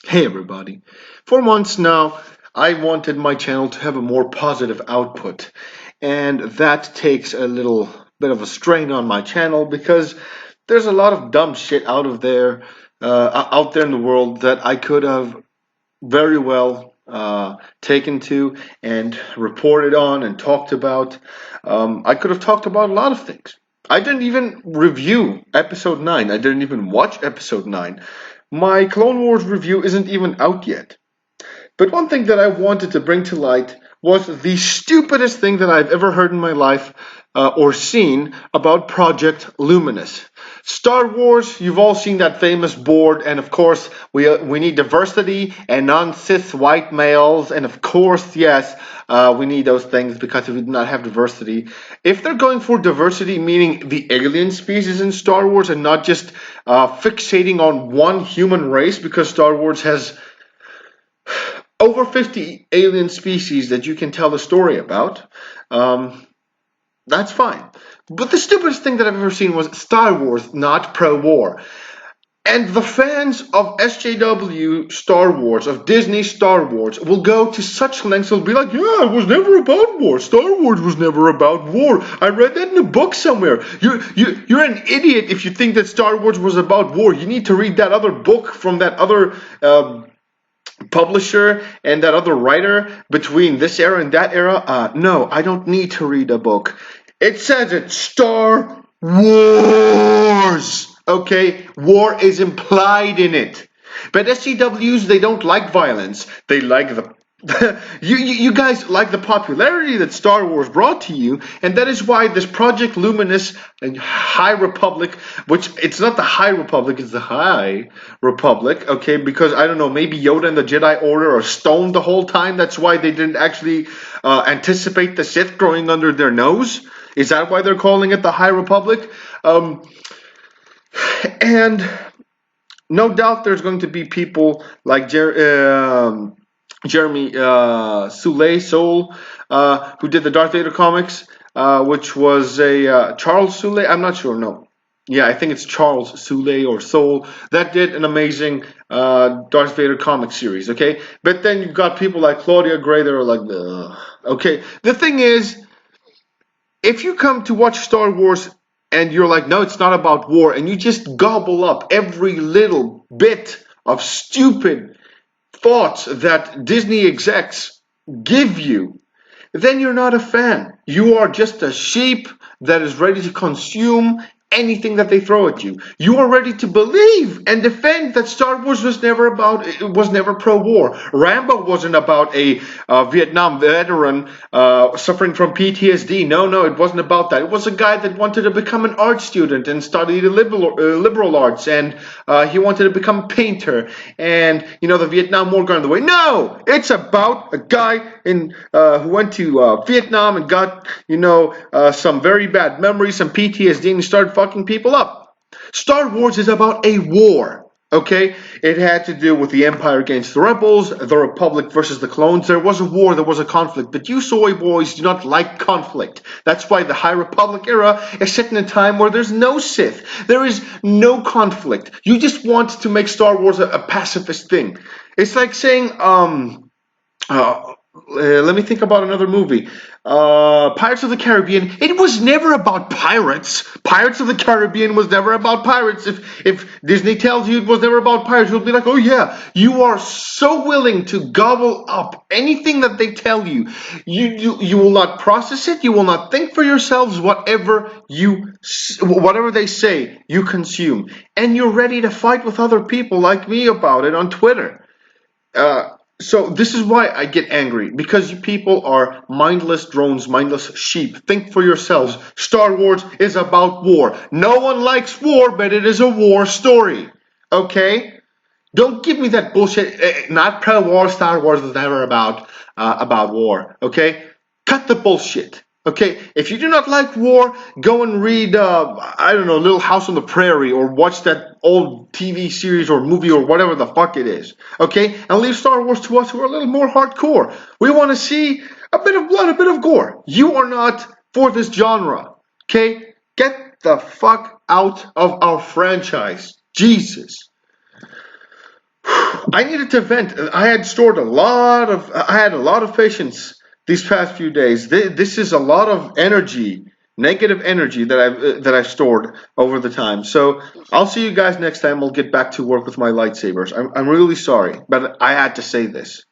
Hey everybody. For months now, I wanted my channel to have a more positive output, and that takes a little bit of a strain on my channel because there's a lot of dumb shit out there in the world that I could have very well taken to and reported on and talked about. I could have talked about a lot of things. I didn't even review episode 9. I didn't even watch episode 9. My Clone Wars review isn't even out yet. But one thing that I wanted to bring to light was the stupidest thing that I've ever heard in my life or seen about Project Luminous. Star Wars, you've all seen that famous board, and of course, we need diversity and non cis white males, and of course, yes, we need those things because if we do not have diversity, if they're going for diversity, meaning the alien species in Star Wars, and not just fixating on one human race, because Star Wars has over 50 alien species that you can tell a story about. Um, that's fine. But the stupidest thing that I've ever seen was Star Wars, not pro war. And the fans of SJW Star Wars, of Disney Star Wars, will go to such lengths, they'll be like, yeah, it was never about war. Star Wars was never about war. I read that in a book somewhere. You're an idiot if you think that Star Wars was about war. You need to read that other book from that other publisher and that other writer between this era and that era. No, I don't need to read a book. It says it's Star Wars. Okay, war is implied in it. But SCWs, they don't like violence. They like the you guys like the popularity that Star Wars brought to you, and that is why this Project Luminous and High Republic, which it's not the High Republic, it's the High Republic, okay? Because I don't know, maybe Yoda and the Jedi Order are stoned the whole time. That's why they didn't actually anticipate the Sith growing under their nose. Is that why they're calling it the High Republic? And no doubt there's going to be people like Jeremy Soule, who did the Darth Vader comics, which was a Charles Soule. I'm not sure. No, yeah, I think it's Charles Soule or Soul that did an amazing Darth Vader comic series. Okay, but then you've got people like Claudia Gray that are like, ugh. Okay. The thing is, if you come to watch Star Wars and you're like, no, it's not about war, and you just gobble up every little bit of stupid thoughts that Disney execs give you, then you're not a fan. You are just a sheep that is ready to consume anything that they throw at you. You are ready to believe and defend that Star Wars was never pro-war. Rambo wasn't about a Vietnam veteran suffering from PTSD. No, it wasn't about that. It was a guy that wanted to become an art student and study the liberal arts, and he wanted to become a painter. And the Vietnam War got in the way. No, it's about a guy who went to Vietnam and got some very bad memories, some PTSD, and started fucking people up. Star Wars is about a war. Okay, it had to do with the Empire against the Rebels, the Republic versus the clones. There was a war, there was a conflict, but you soy boys do not like conflict. That's why the High Republic era is set in a time where there's no Sith. There is no conflict. You just want to make Star Wars a pacifist thing. It's like saying, let me think about another movie. Pirates of the Caribbean. It was never about pirates. Pirates of the Caribbean was never about pirates. If Disney tells you it was never about pirates, you'll be like, oh yeah, you are so willing to gobble up anything that they tell you. You will not process it. You will not think for yourselves. Whatever they say, you consume, and you're ready to fight with other people like me about it on Twitter. So this is why I get angry, because you people are mindless drones, mindless sheep. Think for yourselves. Star Wars is about war. No one likes war, but it is a war story. Okay? Don't give me that bullshit. Not pro-war. Star Wars is never about war. Okay? Cut the bullshit. Okay, if you do not like war, go and read, I don't know, Little House on the Prairie, or watch that old TV series or movie or whatever the fuck it is. Okay, and leave Star Wars to us who are a little more hardcore. We want to see a bit of blood, a bit of gore. You are not for this genre. Okay, get the fuck out of our franchise. Jesus. I needed to vent. I had a lot of patience these past few days. This is a lot of energy, negative energy that I've stored over the time. So I'll see you guys next time. We'll get back to work with my lightsabers. I'm really sorry, but I had to say this.